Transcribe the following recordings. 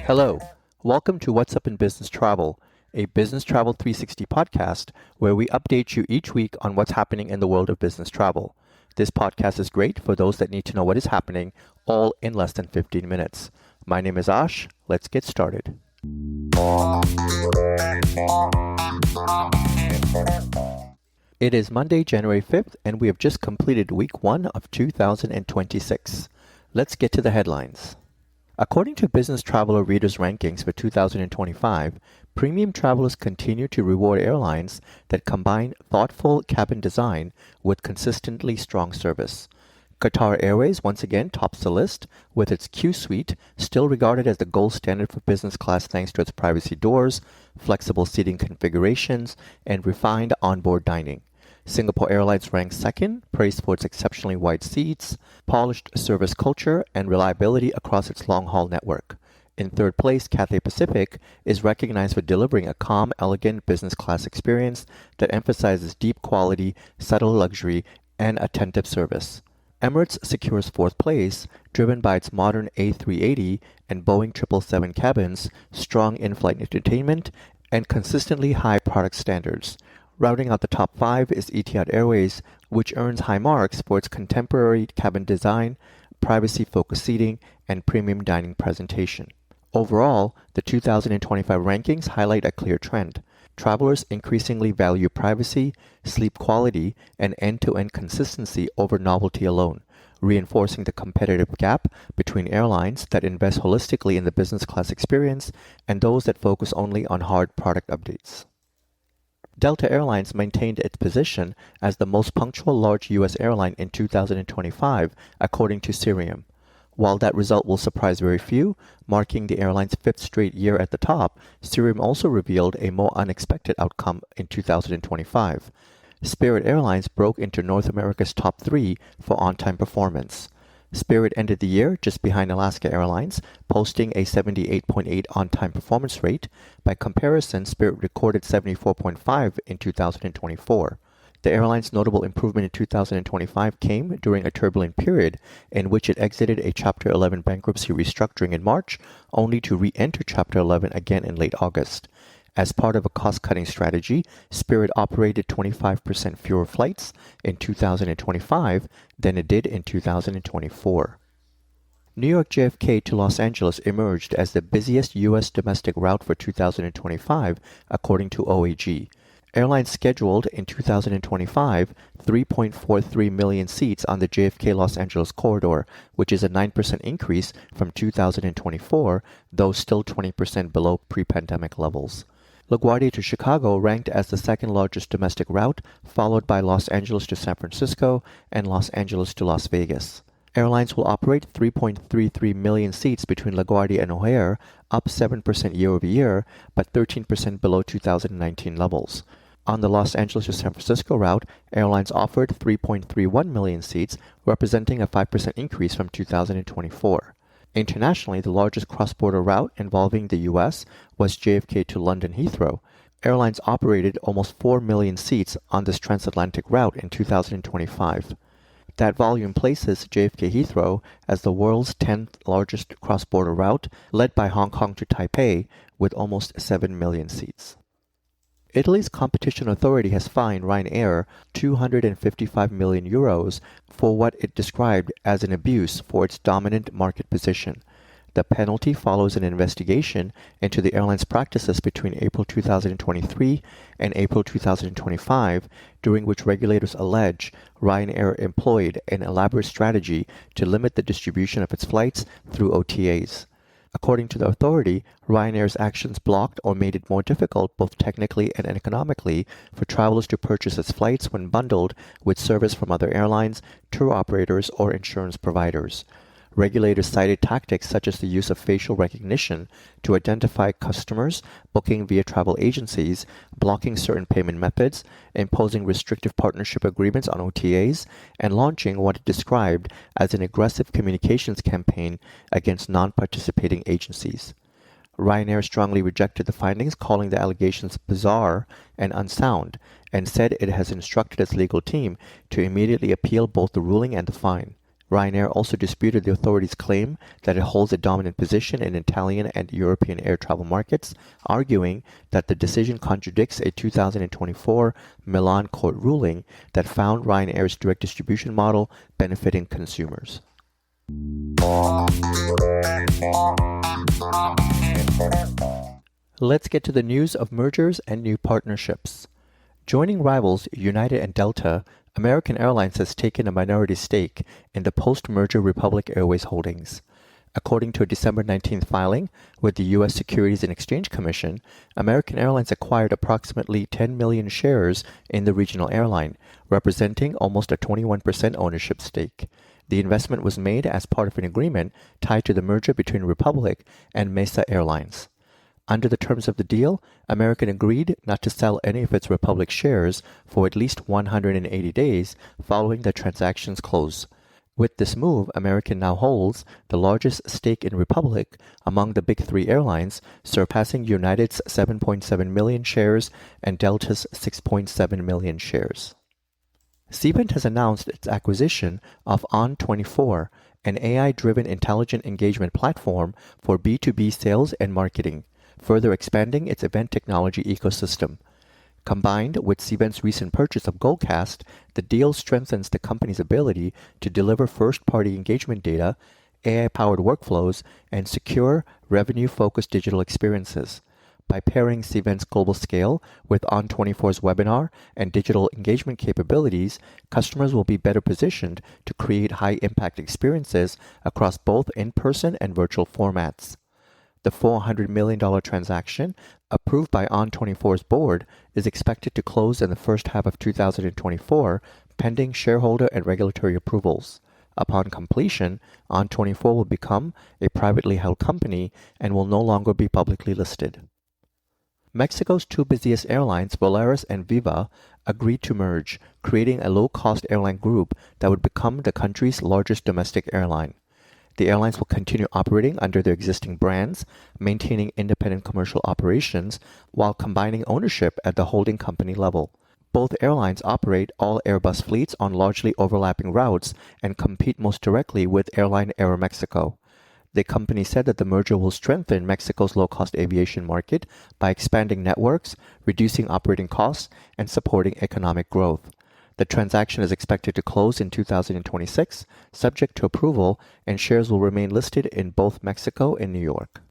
Hello, welcome to What's Up in Business Travel, a Business Travel 360 podcast where we update you each week on what's happening in the world of business travel. This podcast is great for those that need to know what is happening, all in less than 15 minutes. My name is Ash. Let's get started. It is Monday, January 5th, and we have just completed week 1 of 2026. Let's get to the headlines. According to Business Traveler Readers Rankings for 2025, premium travelers continue to reward airlines that combine thoughtful cabin design with consistently strong service. Qatar Airways once again tops the list, with its Q Suite still regarded as the gold standard for business class thanks to its privacy doors, flexible seating configurations, and refined onboard dining. Singapore Airlines ranks second, praised for its exceptionally wide seats, polished service culture, and reliability across its long-haul network. In third place, Cathay Pacific is recognized for delivering a calm, elegant business class experience that emphasizes deep quality, subtle luxury, and attentive service. Emirates secures fourth place, driven by its modern A380 and Boeing 777 cabins, strong in-flight entertainment, and consistently high product standards. Rounding out the top 5 is Etihad Airways, which earns high marks for its contemporary cabin design, privacy-focused seating, and premium dining presentation. Overall, the 2025 rankings highlight a clear trend. Travelers increasingly value privacy, sleep quality, and end-to-end consistency over novelty alone, reinforcing the competitive gap between airlines that invest holistically in the business class experience and those that focus only on hard product updates. Delta Airlines maintained its position as the most punctual large U.S. airline in 2025, according to Cirium. While that result will surprise very few, marking the airline's 5th straight year at the top, Cirium also revealed a more unexpected outcome in 2025. Spirit Airlines broke into North America's top 3 for on-time performance. Spirit ended the year just behind Alaska Airlines, posting a 78.8 on-time performance rate. By comparison, Spirit recorded 74.5 in 2024. The airline's notable improvement in 2025 came during a turbulent period in which it exited a Chapter 11 bankruptcy restructuring in March, only to re-enter Chapter 11 again in late August. As part of a cost-cutting strategy, Spirit operated 25% fewer flights in 2025 than it did in 2024. New York JFK to Los Angeles emerged as the busiest U.S. domestic route for 2025, according to OAG. Airlines scheduled in 2025 3.43 million seats on the JFK-Los Angeles corridor, which is a 9% increase from 2024, though still 20% below pre-pandemic levels. LaGuardia to Chicago ranked as the second largest domestic route, followed by Los Angeles to San Francisco and Los Angeles to Las Vegas. Airlines will operate 3.33 million seats between LaGuardia and O'Hare, up 7% year-over-year, but 13% below 2019 levels. On the Los Angeles to San Francisco route, airlines offered 3.31 million seats, representing a 5% increase from 2024. Internationally, the largest cross-border route involving the U.S. was JFK to London Heathrow. Airlines operated almost 4 million seats on this transatlantic route in 2025. That volume places JFK Heathrow as the world's 10th largest cross-border route, led by Hong Kong to Taipei, with almost 7 million seats. Italy's competition authority has fined Ryanair €255 million for what it described as an abuse for its dominant market position. The penalty follows an investigation into the airline's practices between April 2023 and April 2025, during which regulators allege Ryanair employed an elaborate strategy to limit the distribution of its flights through OTAs. According to the authority, Ryanair's actions blocked or made it more difficult, both technically and economically, for travelers to purchase its flights when bundled with service from other airlines, tour operators, or insurance providers. Regulators cited tactics such as the use of facial recognition to identify customers, booking via travel agencies, blocking certain payment methods, imposing restrictive partnership agreements on OTAs, and launching what it described as an aggressive communications campaign against non-participating agencies. Ryanair strongly rejected the findings, calling the allegations bizarre and unsound, and said it has instructed its legal team to immediately appeal both the ruling and the fine. Ryanair also disputed the authorities' claim that it holds a dominant position in Italian and European air travel markets, arguing that the decision contradicts a 2024 Milan court ruling that found Ryanair's direct distribution model benefiting consumers. Let's get to the news of mergers and new partnerships. Joining rivals United and Delta, American Airlines has taken a minority stake in the post-merger Republic Airways holdings. According to a December 19th filing with the U.S. Securities and Exchange Commission, American Airlines acquired approximately 10 million shares in the regional airline, representing almost a 21% ownership stake. The investment was made as part of an agreement tied to the merger between Republic and Mesa Airlines. Under the terms of the deal, American agreed not to sell any of its Republic shares for at least 180 days following the transaction's close. With this move, American now holds the largest stake in Republic among the big three airlines, surpassing United's 7.7 million shares and Delta's 6.7 million shares. Cvent has announced its acquisition of On24, an AI-driven intelligent engagement platform for B2B sales and marketing, further expanding its event technology ecosystem. Combined with Cvent's recent purchase of Goldcast, the deal strengthens the company's ability to deliver first-party engagement data, AI-powered workflows, and secure, revenue-focused digital experiences. By pairing Cvent's global scale with On24's webinar and digital engagement capabilities, customers will be better positioned to create high-impact experiences across both in-person and virtual formats. The $400 million transaction, approved by On24's board, is expected to close in the first half of 2024, pending shareholder and regulatory approvals. Upon completion, On24 will become a privately held company and will no longer be publicly listed. Mexico's two busiest airlines, Volaris and Viva, agreed to merge, creating a low-cost airline group that would become the country's largest domestic airline. The airlines will continue operating under their existing brands, maintaining independent commercial operations, while combining ownership at the holding company level. Both airlines operate all Airbus fleets on largely overlapping routes and compete most directly with airline Aeromexico. The company said that the merger will strengthen Mexico's low-cost aviation market by expanding networks, reducing operating costs, and supporting economic growth. The transaction is expected to close in 2026, subject to approval, and shares will remain listed in both Mexico and New York.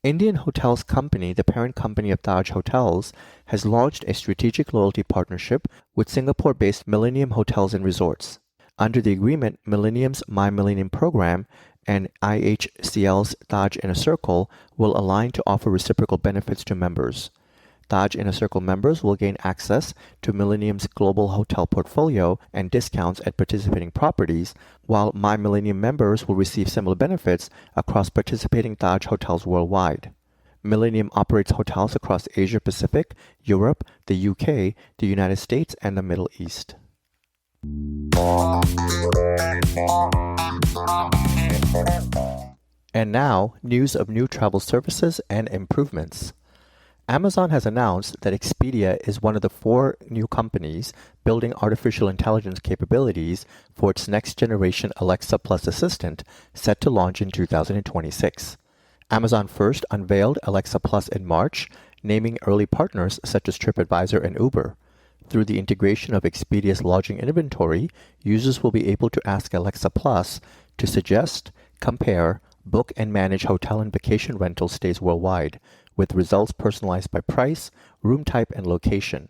Indian Hotels Company, the parent company of Taj Hotels, has launched a strategic loyalty partnership with Singapore-based Millennium Hotels and Resorts. Under the agreement, Millennium's My Millennium program and IHCL's Taj Inner Circle will align to offer reciprocal benefits to members. Taj Inner Circle members will gain access to Millennium's global hotel portfolio and discounts at participating properties, while My Millennium members will receive similar benefits across participating Taj hotels worldwide. Millennium operates hotels across Asia Pacific, Europe, the UK, the United States, and the Middle East. And now, news of new travel services and improvements. Amazon has announced that Expedia is one of the 4 new companies building artificial intelligence capabilities for its next-generation Alexa Plus assistant set to launch in 2026. Amazon first unveiled Alexa Plus in March, naming early partners such as TripAdvisor and Uber. Through the integration of Expedia's lodging inventory, users will be able to ask Alexa Plus to suggest, compare, book and manage hotel and vacation rental stays worldwide, with results personalized by price, room type, and location.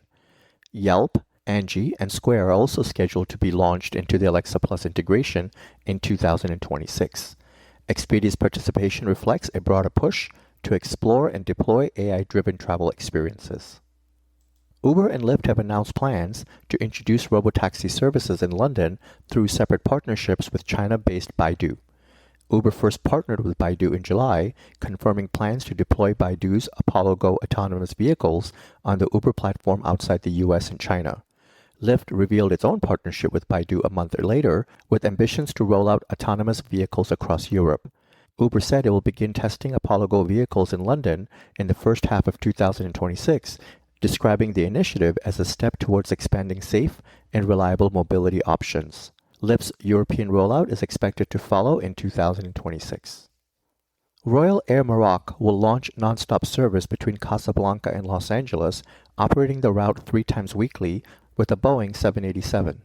Yelp, Angie, and Square are also scheduled to be launched into the Alexa Plus integration in 2026. Expedia's participation reflects a broader push to explore and deploy AI-driven travel experiences. Uber and Lyft have announced plans to introduce robotaxi services in London through separate partnerships with China-based Baidu. Uber first partnered with Baidu in July, confirming plans to deploy Baidu's Apollo Go autonomous vehicles on the Uber platform outside the US and China. Lyft revealed its own partnership with Baidu a month later, with ambitions to roll out autonomous vehicles across Europe. Uber said it will begin testing Apollo Go vehicles in London in the first half of 2026, describing the initiative as a step towards expanding safe and reliable mobility options. Lyft's European rollout is expected to follow in 2026. Royal Air Maroc will launch non-stop service between Casablanca and Los Angeles, operating the route 3 times weekly with a Boeing 787.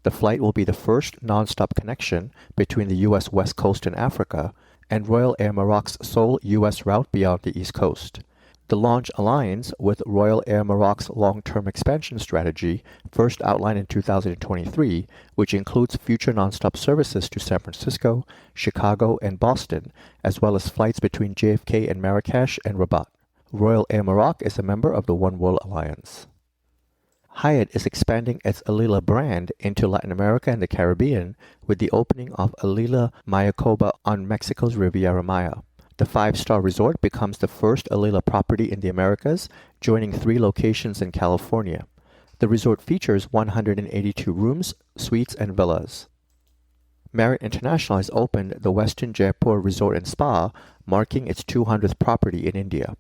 The flight will be the first non-stop connection between the U.S. West Coast and Africa, and Royal Air Maroc's sole U.S. route beyond the East Coast. The launch aligns with Royal Air Maroc's long-term expansion strategy, first outlined in 2023, which includes future nonstop services to San Francisco, Chicago, and Boston, as well as flights between JFK and Marrakesh and Rabat. Royal Air Maroc is a member of the One World Alliance. Hyatt is expanding its Alila brand into Latin America and the Caribbean with the opening of Alila Mayakoba on Mexico's Riviera Maya. The 5-star resort becomes the first Alila property in the Americas, joining 3 locations in California. The resort features 182 rooms, suites, and villas. Marriott International has opened the Westin Jaipur Resort and Spa, marking its 200th property in India.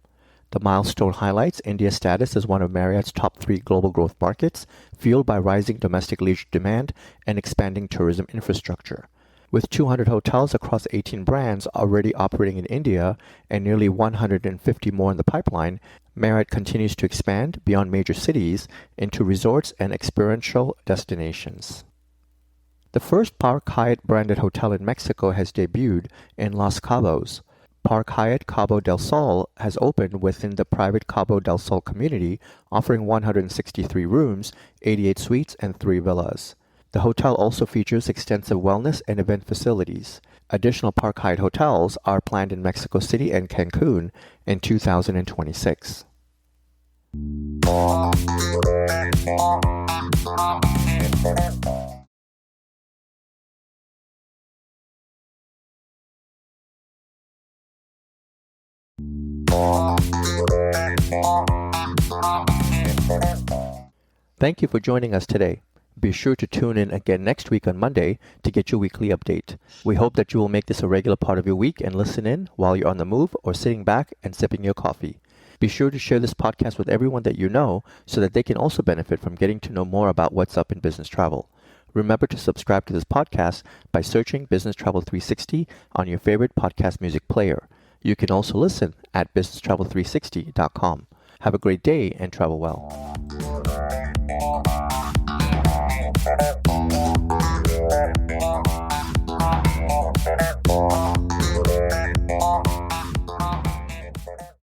The milestone highlights India's status as one of Marriott's top 3 global growth markets, fueled by rising domestic leisure demand and expanding tourism infrastructure. With 200 hotels across 18 brands already operating in India and nearly 150 more in the pipeline, Marriott continues to expand beyond major cities into resorts and experiential destinations. The first Park Hyatt branded hotel in Mexico has debuted in Los Cabos. Park Hyatt Cabo del Sol has opened within the private Cabo del Sol community, offering 163 rooms, 88 suites, and 3 villas. The hotel also features extensive wellness and event facilities. Additional Park Hyatt hotels are planned in Mexico City and Cancun in 2026. Thank you for joining us today. Be sure to tune in again next week on Monday to get your weekly update. We hope that you will make this a regular part of your week and listen in while you're on the move or sitting back and sipping your coffee. Be sure to share this podcast with everyone that you know so that they can also benefit from getting to know more about what's up in business travel. Remember to subscribe to this podcast by searching Business Travel 360 on your favorite podcast music player. You can also listen at businesstravel360.com. Have a great day and travel well.